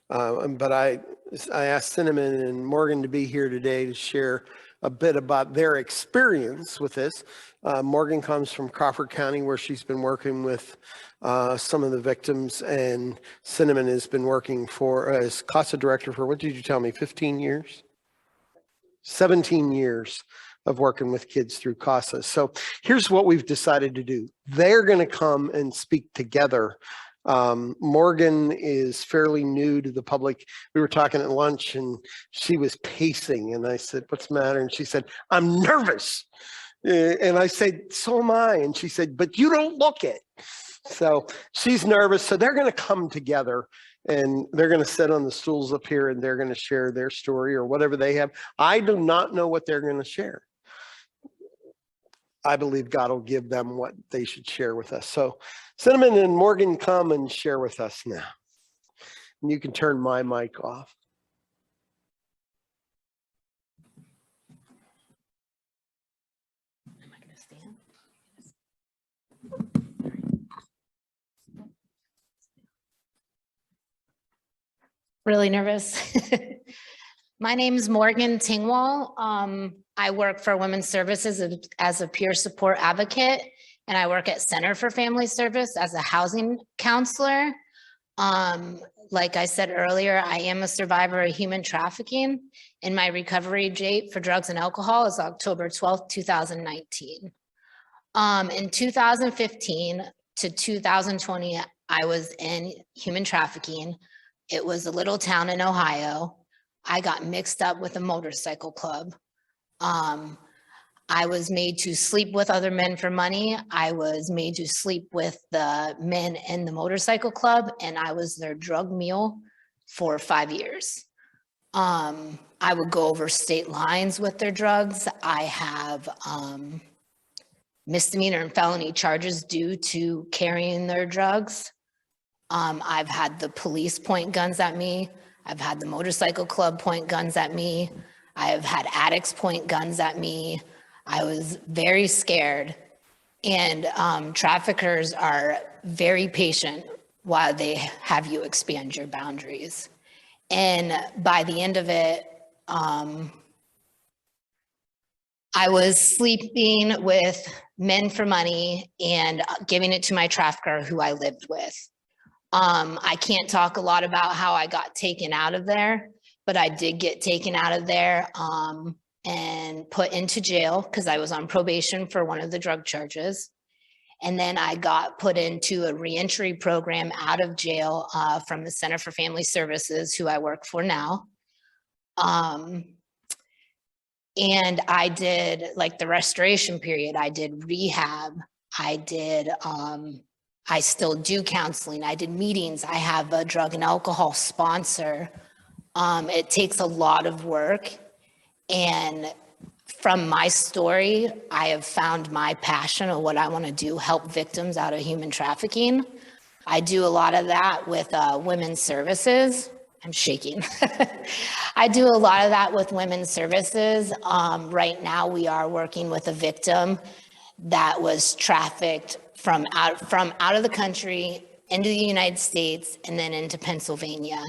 But I asked Cinnamon and Morgan to be here today to share a bit about their experience with this. Morgan comes from Crawford County, where she's been working with some of the victims, and Cinnamon has been working as CASA director for, what did you tell me, 15 years? 17 years of working with kids through CASA. So here's what we've decided to do. They're going to come and speak together. Morgan is fairly new to the public. We were talking at lunch and she was pacing, and I said, "What's the matter?" And she said, "I'm nervous." And I said, "So am I." And she said, "But you don't look it." So she's nervous. So they're going to come together and they're going to sit on the stools up here and they're going to share their story or whatever they have. I do not know what they're going to share. I believe God will give them what they should share with us. So Cinnamon and Morgan, come and share with us now. And you can turn my mic off. Am I going to stand? Really nervous. My name is Morgan Tingwall. I work for Women's Services as a peer support advocate, and I work at Center for Family Service as a housing counselor. Like I said earlier, I am a survivor of human trafficking, and my recovery date for drugs and alcohol is October 12th, 2019. In 2015 to 2020, I was in human trafficking. It was a little town in Ohio. I got mixed up with a motorcycle club. I was made to sleep with other men for money. I was made to sleep with the men in the motorcycle club, and I was their drug mule for 5 years. I would go over state lines with their drugs. I have misdemeanor and felony charges due to carrying their drugs. I've had the police point guns at me. I've had the motorcycle club point guns at me. I have had addicts point guns at me. I was very scared. And traffickers are very patient while they have you expand your boundaries. And by the end of it, I was sleeping with men for money and giving it to my trafficker who I lived with. I can't talk a lot about how I got taken out of there, but I did get taken out of there and put into jail because I was on probation for one of the drug charges. And then I got put into a reentry program out of jail from the Center for Family Services, who I work for now. And I did like the restoration period. I did rehab. I still do counseling. I did meetings. I have a drug and alcohol sponsor. It takes a lot of work. And from my story, I have found my passion of what I want to do, help victims out of human trafficking. I do a lot of that with women's services. I'm shaking. I do a lot of that with women's services. Right now, we are working with a victim that was trafficked from out of the country into the United States and then into Pennsylvania.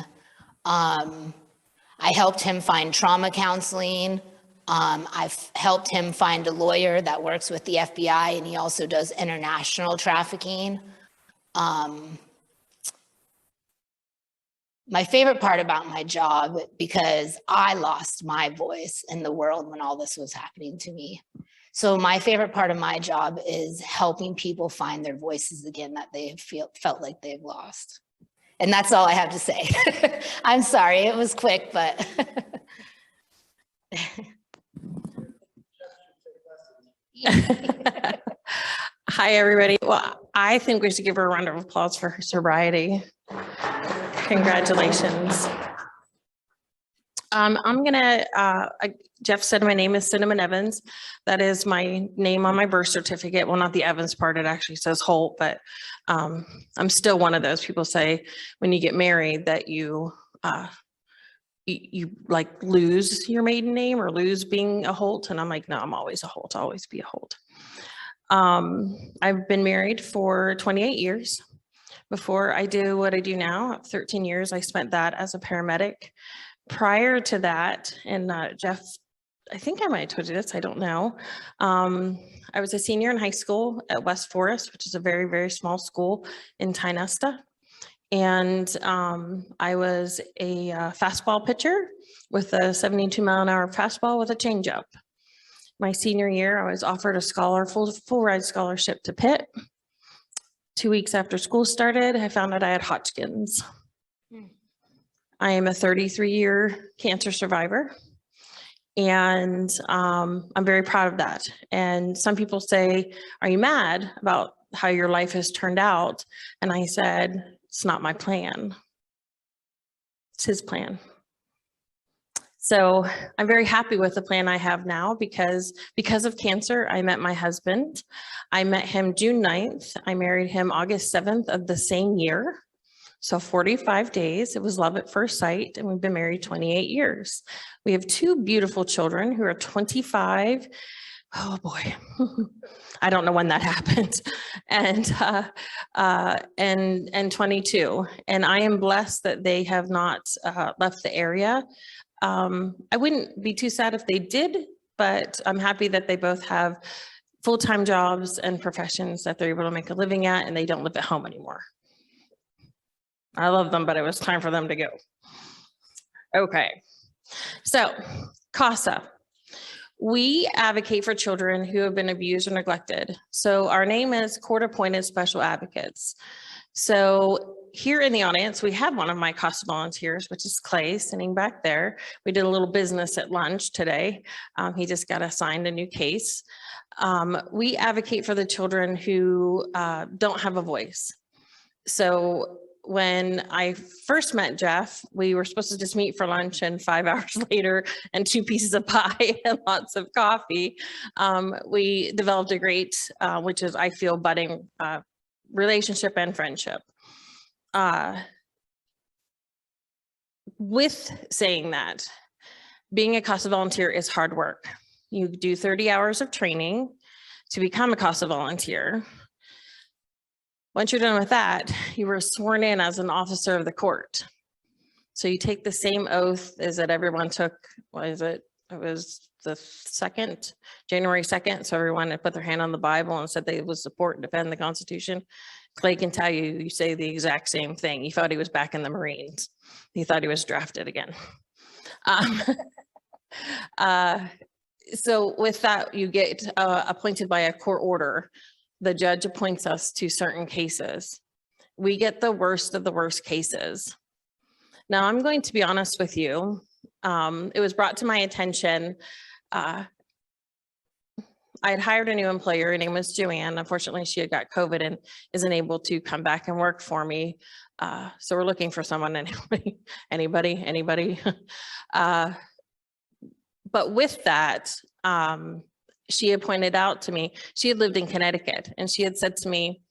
I helped him find trauma counseling. I've helped him find a lawyer that works with the FBI, and he also does international trafficking. My favorite part about my job, because I lost my voice in the world when all this was happening to me. So my favorite part of my job is helping people find their voices again that they felt like they've lost. And that's all I have to say. I'm sorry, it was quick, but. Hi, everybody. Well, I think we should give her a round of applause for her sobriety. Congratulations. Jeff said my name is Cinnamon Evans. That is my name on my birth certificate. Well, not the Evans part, it actually says Holt, but I'm still one of those people say when you get married that you like lose your maiden name or lose being a Holt. And I'm like, no, I'm always a Holt, I'll always be a Holt. I've been married for 28 years. before I do what I do now. 13 years, I spent that as a paramedic. Prior to that, and Jeff, I think I might have told you this, I don't know. I was a senior in high school at West Forest, which is a very, very small school in Tynesta. And I was a fastball pitcher with a 72-mile-an-hour fastball with a changeup. My senior year, I was offered a full ride scholarship to Pitt. 2 weeks after school started, I found out I had Hodgkin's. I am a 33-year cancer survivor, and I'm very proud of that. And some people say, are you mad about how your life has turned out? And I said, it's not my plan. It's his plan. So I'm very happy with the plan I have now because of cancer, I met my husband. I met him June 9th. I married him August 7th of the same year. So 45 days, it was love at first sight, and we've been married 28 years. We have 2 beautiful children who are 25. Oh boy, I don't know when that happened, and 22. And I am blessed that they have not left the area. I wouldn't be too sad if they did, but I'm happy that they both have full-time jobs and professions that they're able to make a living at, and they don't live at home anymore. I love them, but it was time for them to go. Okay, so CASA. We advocate for children who have been abused or neglected. So our name is Court Appointed Special Advocates. So here in the audience, we have one of my CASA volunteers, which is Clay, sitting back there. We did a little business at lunch today. He just got assigned a new case. We advocate for the children who don't have a voice. So when I first met Jeff, we were supposed to just meet for lunch, and 5 hours later and 2 pieces of pie and lots of coffee, we developed a great, which is, I feel, budding relationship and friendship. With saying that, being a CASA volunteer is hard work. You do 30 hours of training to become a CASA volunteer. Once you're done with that, you were sworn in as an officer of the court. So you take the same oath as that everyone took, what is it? It was the 2nd, January 2nd. So everyone had put their hand on the Bible and said they would support and defend the Constitution. Clay can tell you, you say the exact same thing. He thought he was back in the Marines. He thought he was drafted again. So with that, you get appointed by a court order. The judge appoints us to certain cases. We get the worst of the worst cases. Now, I'm going to be honest with you. It was brought to my attention. I had hired a new employer. Her name was Joanne. Unfortunately, she had got COVID and isn't able to come back and work for me. So we're looking for someone, anybody. But with that, she had pointed out to me, she had lived in Connecticut, and she had said to me,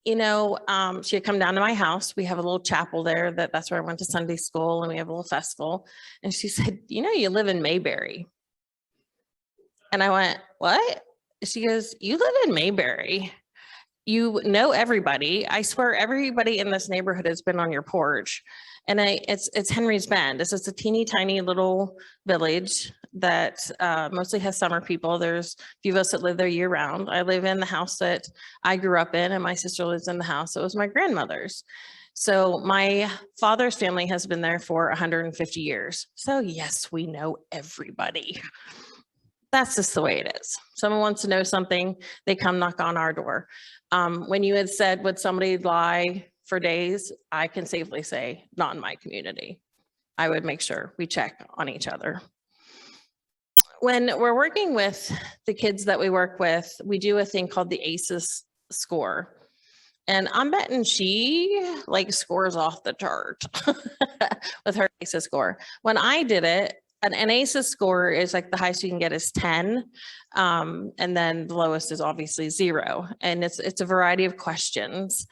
you know, she had come down to my house. We have a little chapel there. That's where I went to Sunday school, and we have a little festival. And she said, you know, you live in Mayberry. And I went, what? She goes, you live in Mayberry. You know everybody. I swear everybody in this neighborhood has been on your porch. And it's Henry's Bend. This is a teeny tiny little village that mostly has summer people. There's a few of us that live there year round. I live in the house that I grew up in, and my sister lives in the house that was my grandmother's. So my father's family has been there for 150 years. So yes, we know everybody. That's just the way it is. Someone wants to know something, they come knock on our door. When you had said, would somebody lie for days? I can safely say, not in my community. I would make sure we check on each other. When we're working with the kids that we work with, we do a thing called the ACEs score. And I'm betting she scores off the chart with her ACEs score. When I did it, an ACEs score is the highest you can get is 10. And then the lowest is obviously 0. And it's a variety of questions.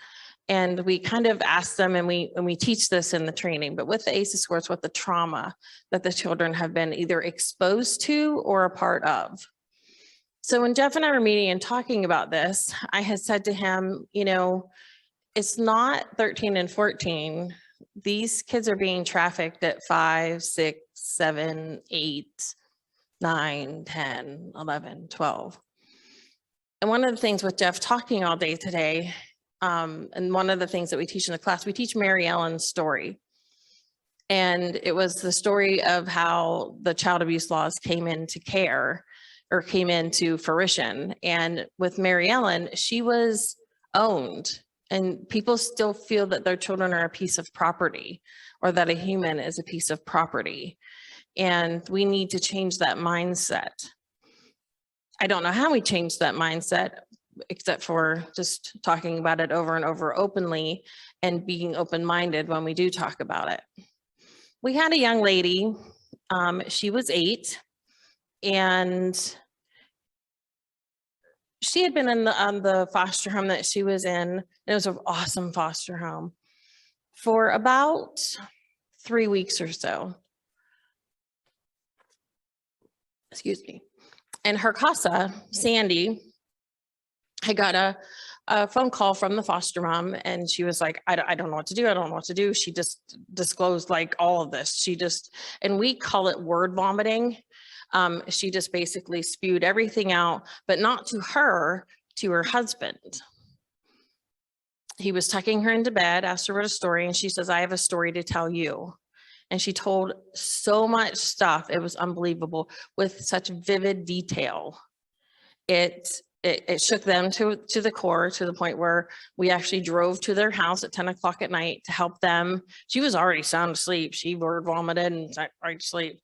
And we kind of ask them, and we teach this in the training, but with the ACEs score, it's what the trauma that the children have been either exposed to or a part of. So when Jeff and I were meeting and talking about this, I had said to him, you know, it's not 13 and 14. These kids are being trafficked at 5, 6, 7, 8, 9, 10, 11, 12. And one of the things with Jeff talking all day today, and one of the things that we teach in the class, we teach Mary Ellen's story. And it was the story of how the child abuse laws came into care or came into fruition. And with Mary Ellen, she was owned, and people still feel that their children are a piece of property, or that a human is a piece of property. And we need to change that mindset. I don't know how we change that mindset, except for just talking about it over and over openly and being open-minded when we do talk about it. We had a young lady, she was 8, and she had been in the foster home that she was in. It was an awesome foster home for about 3 weeks or so. Excuse me. And her casa, Sandy, I got a phone call from the foster mom, and she was like, I don't know what to do. I don't know what to do. She just disclosed like all of this. And we call it word vomiting. She just basically spewed everything out, but not to her, to her husband. He was tucking her into bed, asked her what a story, and she says, I have a story to tell you. And she told so much stuff. It was unbelievable, with such vivid detail. It shook them to the core, to the point where we actually drove to their house at 10 o'clock at night to help them. She was already sound asleep. She word vomited and right to sleep,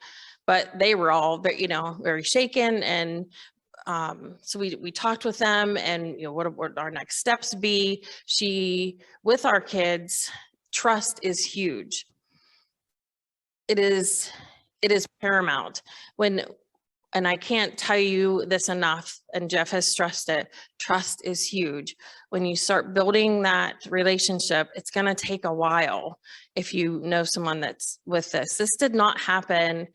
but they were all very shaken. And so we talked with them, and what would our next steps be? With our kids, trust is huge. It is paramount. And I can't tell you this enough, and Jeff has stressed it, trust is huge. When you start building that relationship, it's going to take a while if you know someone that's with this. This did not happen.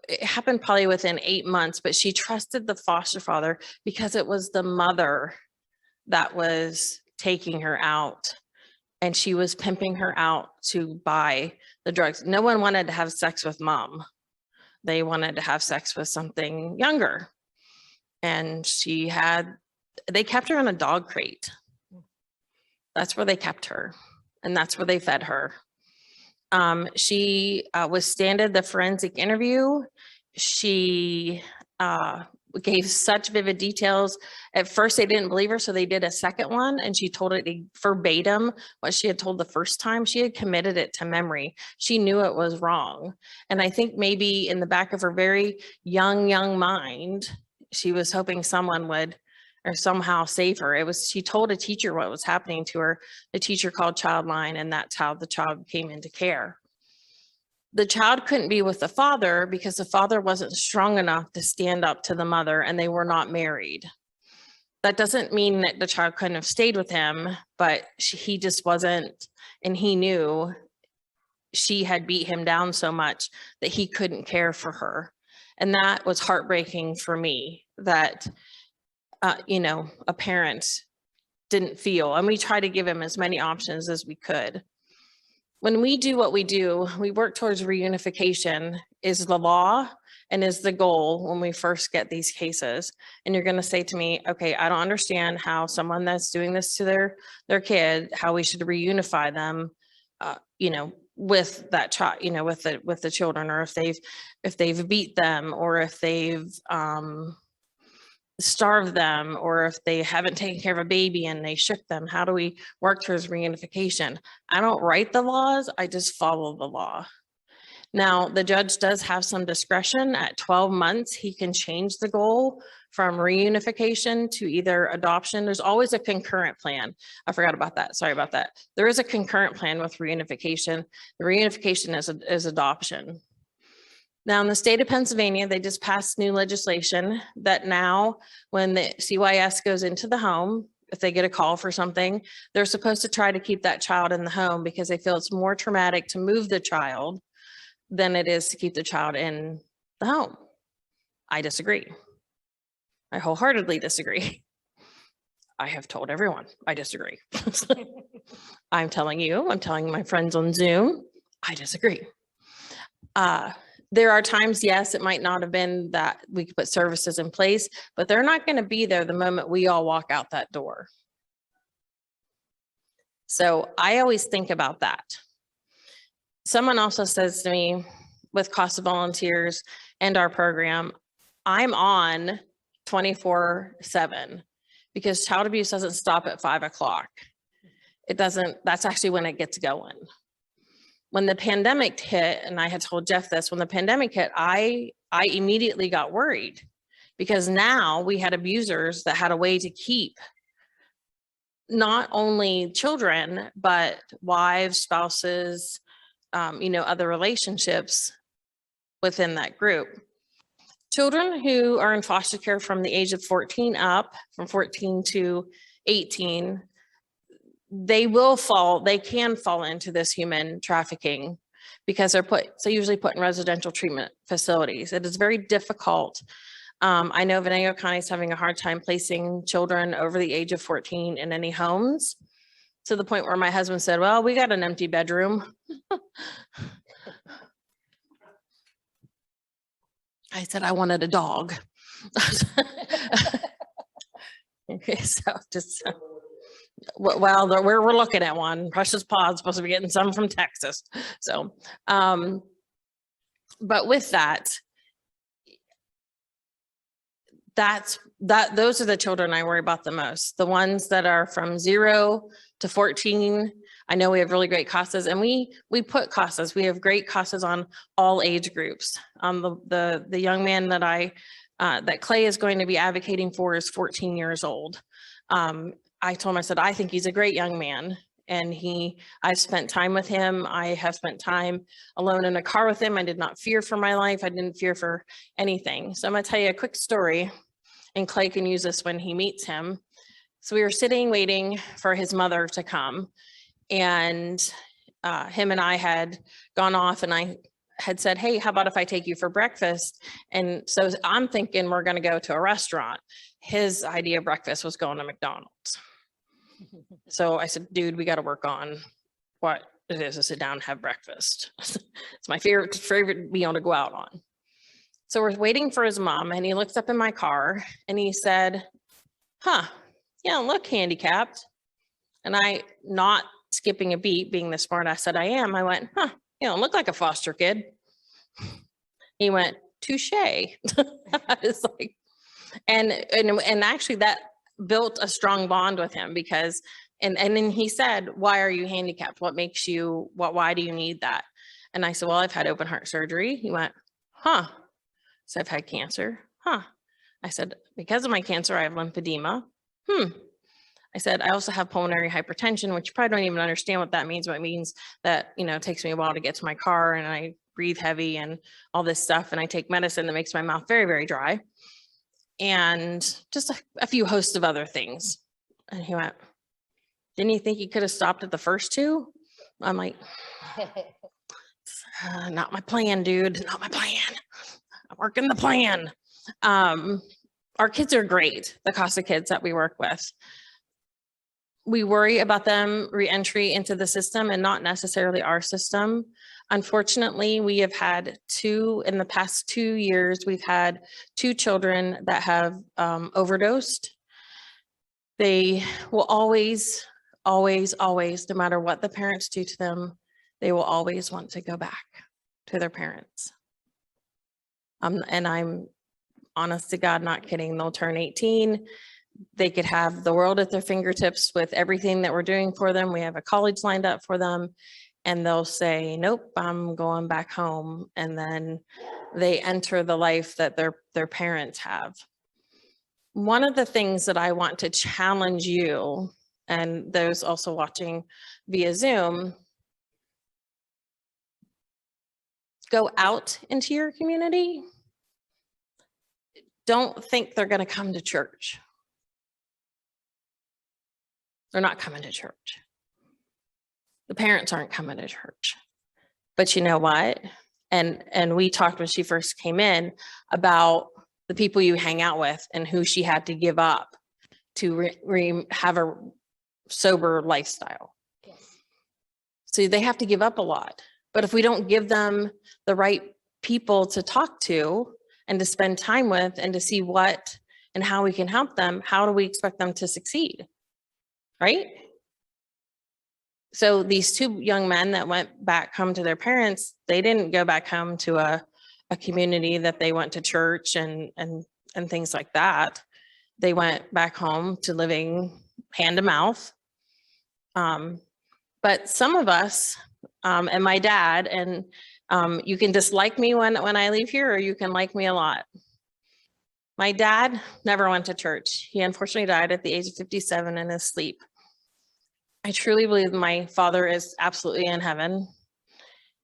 It happened probably within 8 months, but she trusted the foster father because it was the mother that was taking her out, and she was pimping her out to buy the drugs. No one wanted to have sex with mom. They wanted to have sex with something younger. And they kept her in a dog crate. That's where they kept her. And that's where they fed her. She withstanded the forensic interview. She gave such vivid details. At first, they didn't believe her, so they did a second one, and she told it verbatim what she had told the first time. She had committed it to memory. She knew it was wrong. And I think maybe in the back of her very young mind, she was hoping someone would or somehow save her. She told a teacher what was happening to her. The teacher called Childline, and that's how the child came into care. The child couldn't be with the father because the father wasn't strong enough to stand up to the mother, and they were not married. That doesn't mean that the child couldn't have stayed with him, but he just wasn't, and he knew she had beat him down so much that he couldn't care for her. And that was heartbreaking for me, that, a parent didn't feel, and we tried to give him as many options as we could. When we do what we do, we work towards reunification is the law and is the goal when we first get these cases. And you're going to say to me, okay, I don't understand how someone that's doing this to their kid, how we should reunify them, with that child, with the children, or if they've beat them, or if they've starve them, or if they haven't taken care of a baby and they shook them. How do we work towards reunification? I don't write the laws, I just follow the law. Now, the judge does have some discretion. At 12 months, he can change the goal from reunification to either adoption. There's always a concurrent plan. I forgot about that. Sorry about that. There is a concurrent plan with reunification. The reunification is adoption. Now, in the state of Pennsylvania, they just passed new legislation that now when the CYS goes into the home, if they get a call for something, they're supposed to try to keep that child in the home because they feel it's more traumatic to move the child than it is to keep the child in the home. I disagree. I wholeheartedly disagree. I have told everyone, I disagree. I'm telling you, I'm telling my friends on Zoom, I disagree. There are times, yes, it might not have been that we could put services in place, but they're not going to be there the moment we all walk out that door. So I always think about that. Someone also says to me, with Cost of Volunteers and our program, I'm on 24/7 because child abuse doesn't stop at 5 o'clock. It doesn't, that's actually when it gets going. When the pandemic hit, and I had told Jeff this, when the pandemic hit, I immediately got worried because now we had abusers that had a way to keep not only children, but wives, spouses, other relationships within that group. Children who are in foster care from the age of 14 up, from 14 to 18, they can fall into this human trafficking because they're usually put in residential treatment facilities. It is very difficult. I know Venango County is having a hard time placing children over the age of 14 in any homes, to the point where my husband said, well, we got an empty bedroom. I said, I wanted a dog. Okay, so just, well, we're looking at one. Precious Pod's supposed to be getting some from Texas. So, but with that, those are the children I worry about the most. The ones that are from 0 to 14. I know we have really great CASAs, and we put CASAs. We have great CASAs on all age groups. The young man that Clay is going to be advocating for is 14 years old. I told him, I said, I think he's a great young man. And I've spent time with him. I have spent time alone in a car with him. I did not fear for my life. I didn't fear for anything. So I'm gonna tell you a quick story, and Clay can use this when he meets him. So we were sitting waiting for his mother to come, and him and I had gone off, and I had said, hey, how about if I take you for breakfast? And so I'm thinking we're gonna go to a restaurant. His idea of breakfast was going to McDonald's. So I said, dude, we got to work on what it is to sit down and have breakfast. It's my favorite meal to go out on. So we're waiting for his mom, and he looks up in my car and he said, huh, you don't look handicapped. And I, not skipping a beat, being the smart ass that I am, I went, huh, you don't look like a foster kid. He went, touche. I was like, and actually that built a strong bond with him because, and then he said, why are you handicapped? What makes you, why do you need that? And I said, well, I've had open heart surgery. He went, huh? So I've had cancer. Huh? I said, because of my cancer, I have lymphedema. I said, I also have pulmonary hypertension, which you probably don't even understand what that means, but it means that, it takes me a while to get to my car, and I breathe heavy and all this stuff. And I take medicine that makes my mouth very, very dry. And just a few hosts of other things. And he went, didn't you think you could have stopped at the first two? I'm like, not my plan, dude, not my plan. I'm working the plan. Our kids are great, the CASA kids that we work with. We worry about them re-entry into the system and not necessarily our system. Unfortunately, we have had in the past 2 years, we've had 2 children that have overdosed. They will always, always, always, no matter what the parents do to them, they will always want to go back to their parents. And I'm honest to God, not kidding. They'll turn 18. They could have the world at their fingertips with everything that we're doing for them. We have a college lined up for them, and they'll say, nope, I'm going back home. And then they enter the life that their parents have. One of the things that I want to challenge you, and those also watching via Zoom, go out into your community. Don't think they're going to come to church. They're not coming to church. The parents aren't coming to church. But you know what? And we talked when she first came in about the people you hang out with and who she had to give up to have a sober lifestyle. Yes. So they have to give up a lot. But if we don't give them the right people to talk to and to spend time with and to see what and how we can help them, how do we expect them to succeed? Right? So these two young men that went back home to their parents, they didn't go back home to a community that they went to church and things like that. They went back home to living hand to mouth. But some of us, and my dad, and you can dislike me when I leave here, or you can like me a lot. My dad never went to church. He unfortunately died at the age of 57 in his sleep. I truly believe my father is absolutely in heaven.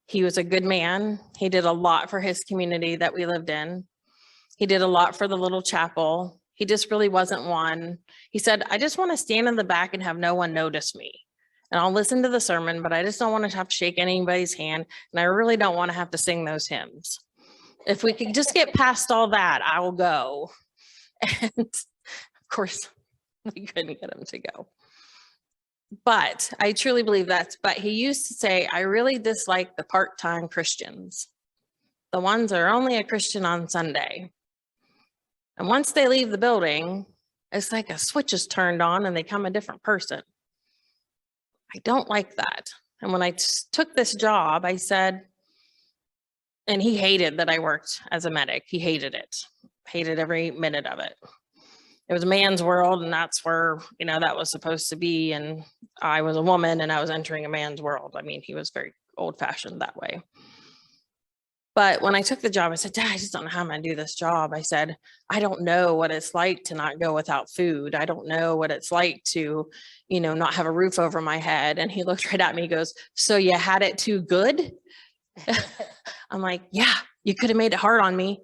He was a good man. He did a lot for his community that we lived in. He did a lot for the little chapel. He just really wasn't one. He said, I just want to stand in the back and have no one notice me. And I'll listen to the sermon, but I just don't want to have to shake anybody's hand. And I really don't want to have to sing those hymns. If we could just get past all that, I will go. And of course, we couldn't get him to go. But I truly believe but he used to say, I really dislike the part-time Christians, the ones that are only a Christian on Sunday. And once they leave the building, it's like a switch is turned on and they become a different person. I don't like that. And when I took this job, I said, and he hated that I worked as a medic. He hated it, hated every minute of it. It was a man's world, and that's where, that was supposed to be. And I was a woman and I was entering a man's world. I mean, he was very old fashioned that way. But when I took the job, I said, Dad, I just don't know how I'm going to do this job. I said, I don't know what it's like to not go without food. I don't know what it's like to, not have a roof over my head. And he looked right at me, he goes, so you had it too good? I'm like, yeah, you could have made it hard on me.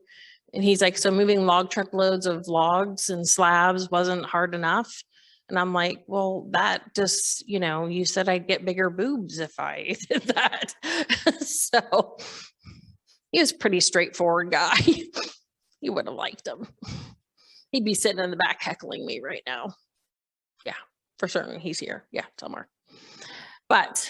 And he's like, so moving log truck loads of logs and slabs wasn't hard enough. And I'm like, well, that just, you said I'd get bigger boobs if I did that. So he was a pretty straightforward guy. You would have liked him. He'd be sitting in the back heckling me right now. Yeah, for certain. He's here. Yeah, somewhere. But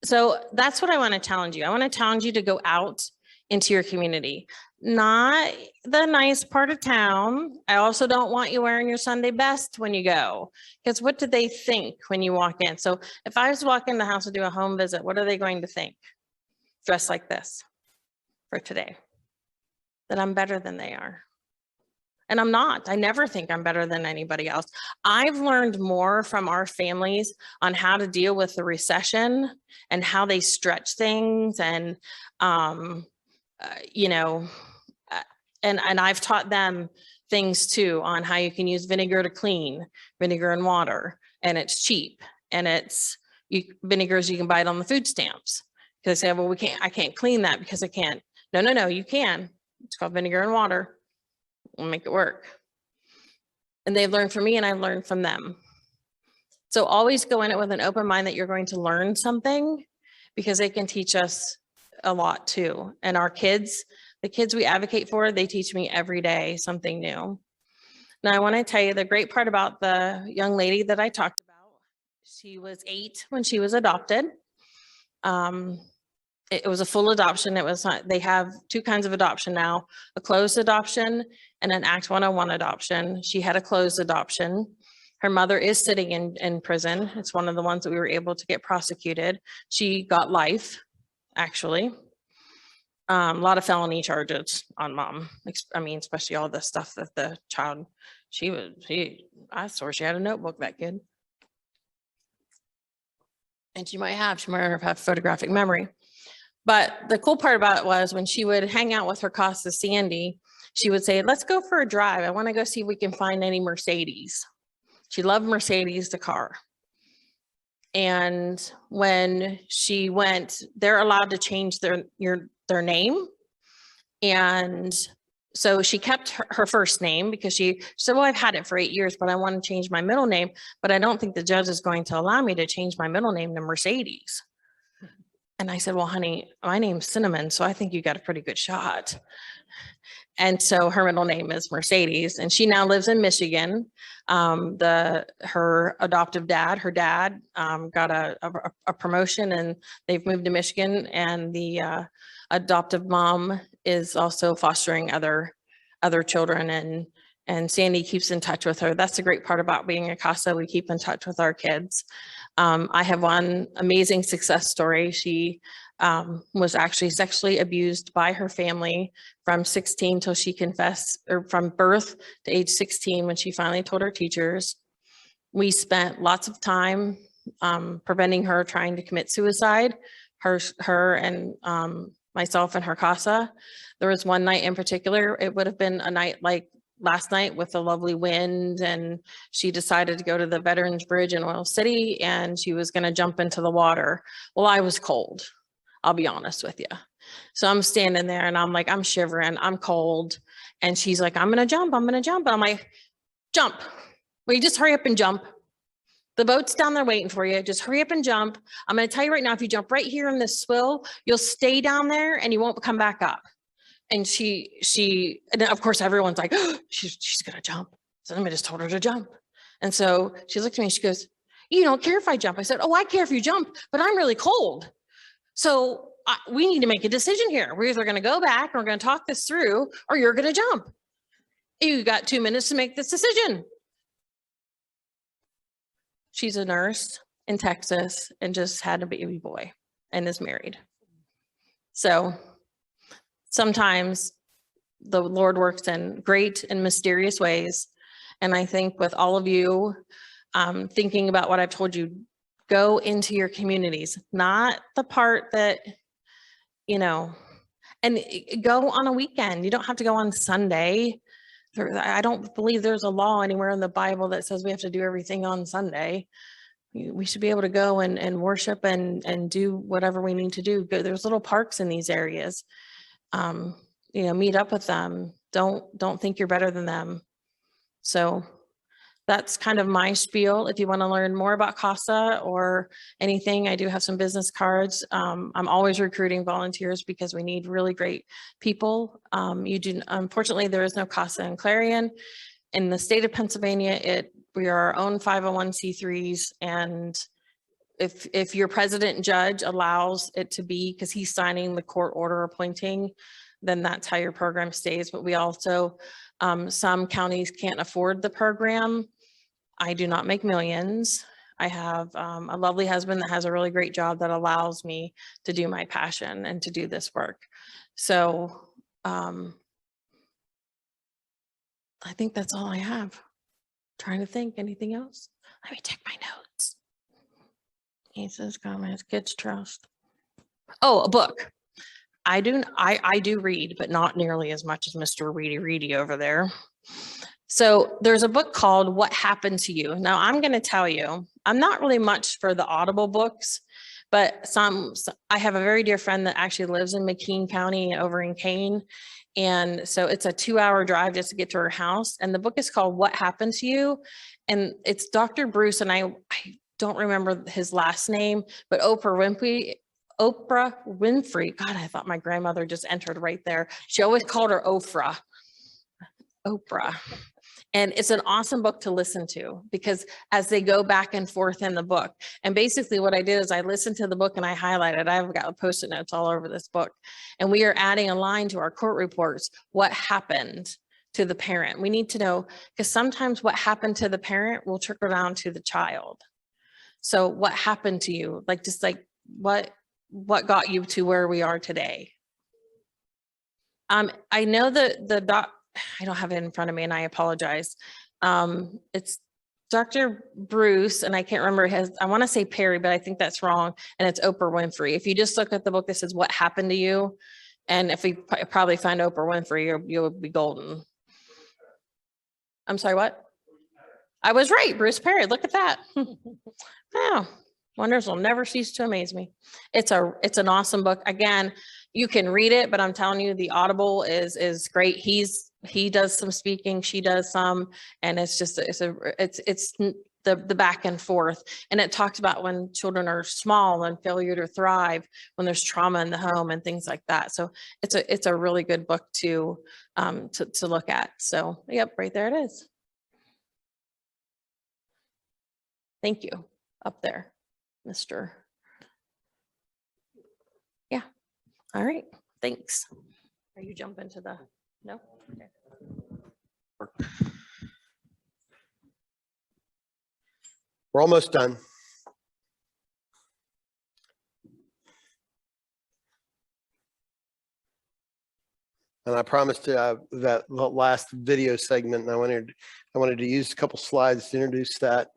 so that's what I want to challenge you. I want to challenge you to go out into your community, not the nice part of town. I also don't want you wearing your Sunday best when you go, because what do they think when you walk in? So if I was walking in the house to do a home visit, what are they going to think? Dressed like this for today, that I'm better than they are. And I'm not. I never think I'm better than anybody else. I've learned more from our families on how to deal with the recession and how they stretch things, and and I've taught them things too on how you can use vinegar to clean, vinegar and water, and it's cheap, and vinegars you can buy it on the food stamps. Because they say, well, I can't clean that because I can't. No, you can. It's called vinegar and water. We'll make it work. And they've learned from me and I've learned from them. So always go in it with an open mind that you're going to learn something, because they can teach us a lot too. And our kids, the kids we advocate for, they teach me every day something new. Now I want to tell you the great part about the young lady that I talked about. She was 8 when she was adopted. It was a full adoption. It was not, they have 2 kinds of adoption now, a closed adoption and an Act 101 adoption. She had a closed adoption. Her mother is sitting in prison. It's one of the ones that we were able to get prosecuted. She got life, actually. A lot of felony charges on mom. I mean, especially all the stuff that the child, I saw she had a notebook, that kid. And she might have photographic memory. But the cool part about it was when she would hang out with her Casa Sandy, she would say, let's go for a drive. I want to go see if we can find any Mercedes. She loved Mercedes, the car. And when she went, they're allowed to change their name. And so she kept her first name because she said, well, I've had it for 8 years, but I want to change my middle name. But I don't think the judge is going to allow me to change my middle name to Mercedes. And I said, well, honey, my name's Cinnamon, so I think you got a pretty good shot. And so her middle name is Mercedes, and she now lives in Michigan. Her adoptive dad, her dad, got a promotion, and they've moved to Michigan. And the adoptive mom is also fostering other children, and Sandy keeps in touch with her. That's the great part about being a CASA. We keep in touch with our kids. I have one amazing success story. She was actually sexually abused by her family from 16 till she confessed, or from birth to age 16 when she finally told her teachers. We spent lots of time preventing her trying to commit suicide, her and myself and her CASA. There was one night in particular, it would have been a night like last night with a lovely wind, and she decided to go to the Veterans Bridge in Oil City, and she was going to jump into the water. Well, I was cold. I'll be honest with you. So I'm standing there and I'm like, I'm shivering, I'm cold. And she's like, I'm going to jump. I'm going to jump. And I'm like, jump. Will you just hurry up and jump? The boat's down there waiting for you. Just hurry up and jump. I'm going to tell you right now, if you jump right here in this swill, you'll stay down there and you won't come back up. And and of course everyone's like, oh, she's going to jump. So I just told her to jump. And so she looked at me and she goes, you don't care if I jump. I said, oh, I care if you jump, but I'm really cold. So we need to make a decision here. We're either going to go back, and we're going to talk this through, or you're going to jump. You got 2 minutes to make this decision. She's a nurse in Texas and just had a baby boy and is married. So sometimes the Lord works in great and mysterious ways. And I think with all of you thinking about what I've told you, go into your communities, not the part that, and go on a weekend. You don't have to go on Sunday. I don't believe there's a law anywhere in the Bible that says we have to do everything on Sunday. We should be able to go and worship and do whatever we need to do. There's little parks in these areas. Meet up with them. Don't think you're better than them. So that's kind of my spiel. If you want to learn more about CASA or anything, I do have some business cards. I'm always recruiting volunteers because we need really great people. Unfortunately, there is no CASA in Clarion. In the state of Pennsylvania, we are our own 501c3s, and if your president and judge allows it to be, because he's signing the court order appointing, then that's how your program stays. But we also, some counties can't afford the program. I do not make millions. I have a lovely husband that has a really great job that allows me to do my passion and to do this work. So I think that's all I have. Trying to think, anything else? Let me check my notes. He says comments, kids trust. Oh, a book. I do read, but not nearly as much as Mr. Reedy over there. So there's a book called What Happened to You. Now I'm going to tell you, I'm not really much for the Audible books, but I have a very dear friend that actually lives in McKean County over in Kane. And so it's a 2-hour drive just to get to her house. And the book is called What Happened to You. And it's Dr. Bruce, and I don't remember his last name, but Oprah Winfrey. God, I thought my grandmother just entered right there. She always called her Oprah. And it's an awesome book to listen to, because as they go back and forth in the book, and basically what I did is I listened to the book and I highlighted. I've got Post-it notes all over this book, and we are adding a line to our court reports. What happened to the parent? We need to know, because sometimes what happened to the parent will trickle down to the child. So what happened to you? What got you to where we are today? I know that I don't have it in front of me, and I apologize. It's Dr. Bruce, and I can't remember I want to say Perry, but I think that's wrong. And it's Oprah Winfrey. If you just look at the book that says What Happened to You, and if we probably find Oprah Winfrey, you'll be golden. I'm sorry, what? I was right, Bruce Perry. Look at that. Wow. Wonders will never cease to amaze me. It's an awesome book. Again, you can read it, but I'm telling you, the Audible is great. He does some speaking, she does some, and it's the the back and forth. And it talks about when children are small and failure to thrive, when there's trauma in the home and things like that. So it's a really good book to look at. So yep, right there it is. Thank you up there, Mr. Yeah. All right. Thanks. Are you jumping to the, no? Okay. We're almost done. And I promised that the last video segment, and I wanted to use a couple slides to introduce that.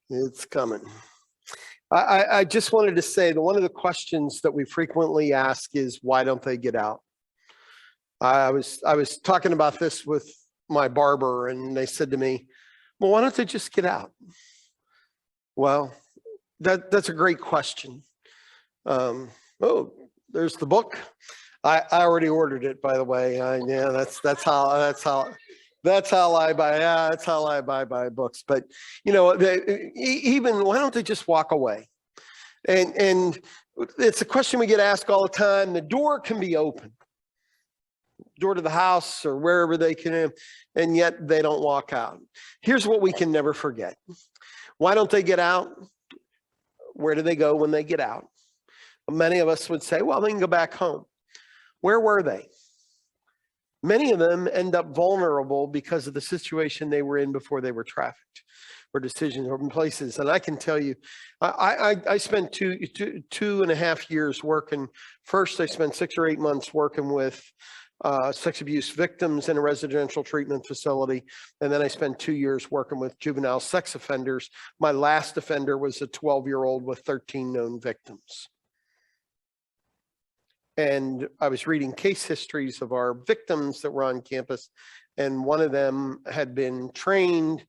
It's coming. I just wanted to say that one of the questions that we frequently ask is, why don't they get out? I was talking about this with my barber, and they said to me, well, why don't they just get out? Well, that's a great question. Oh, there's the book. I already ordered it, by the way. Yeah, that's how I buy. Yeah, that's how I buy books. But you know, even why don't they just walk away? And it's a question we get asked all the time. The door can be open, door to the house or wherever they can, and yet they don't walk out. Here's what we can never forget. Why don't they get out? Where do they go when they get out? Many of us would say, well, they can go back home. Where were they? Many of them end up vulnerable because of the situation they were in before they were trafficked, or decisions or places. And I can tell you, I spent two and a half years working. First, I spent 6 or 8 months working with sex abuse victims in a residential treatment facility. And then I spent 2 years working with juvenile sex offenders. My last offender was a 12-year-old with 13 known victims. And I was reading case histories of our victims that were on campus, and one of them had been trained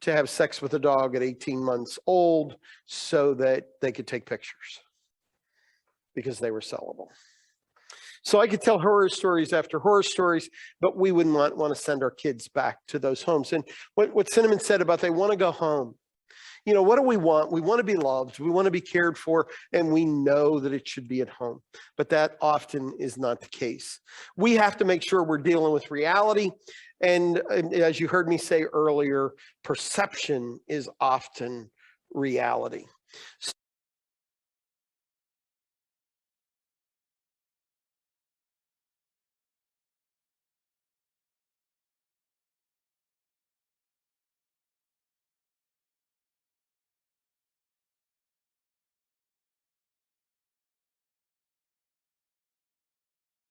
to have sex with a dog at 18 months old so that they could take pictures because they were sellable. So I could tell horror stories after horror stories, but we wouldn't want to send our kids back to those homes. And what Cinnamon said about they want to go home. You know, what do we want? We want to be loved. We want to be cared for, and we know that it should be at home. But that often is not the case. We have to make sure we're dealing with reality. And as you heard me say earlier, perception is often reality.